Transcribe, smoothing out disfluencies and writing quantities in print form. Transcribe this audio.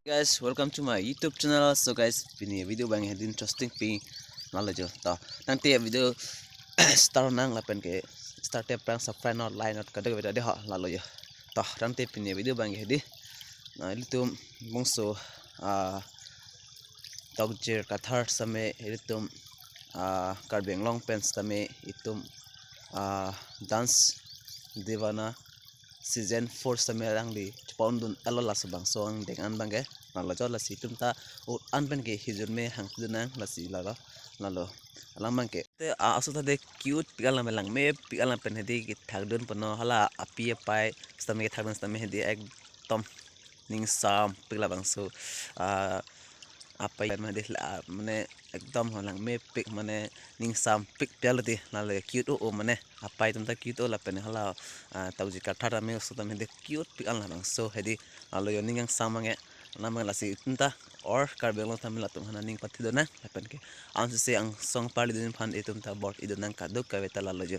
Guys, welcome to my YouTube channel. So guys, ini video bang yang interesting pi nala jo. Nanti video start nang lapen ke start prang subscribe not line not kada beda deh lalu jo. Nanti ini video bang yang itu bungsu tokjir kathar same itu Karbi Anglong pens same itu dance deewana season 4 same rang di pondun elo las bang so ang dengan bang ke nalo jo lasi tumta o anben ke hijur me hang dunang lasi lalo alang bang ke te asu ta de cute pigal na melang me pigal na pen hedi ki thagdun pono hala api pai stame ke thagdun stame hedi ekdom ning sam pigal bang so apa yang mana mana ekdom holang me pik mana ning sam pik pialati nalo cute o mana apa itu tak cute o lapen hala tau jika thara me so tam hedi cute pik al bang so hedi nalo yo ning samange namang lasi tunta or Karbi Anglong tamil latung hana ning pati dona lapen ke ang se ang song pali din pan itu ta bot idonang kaduk kaweta lalo jo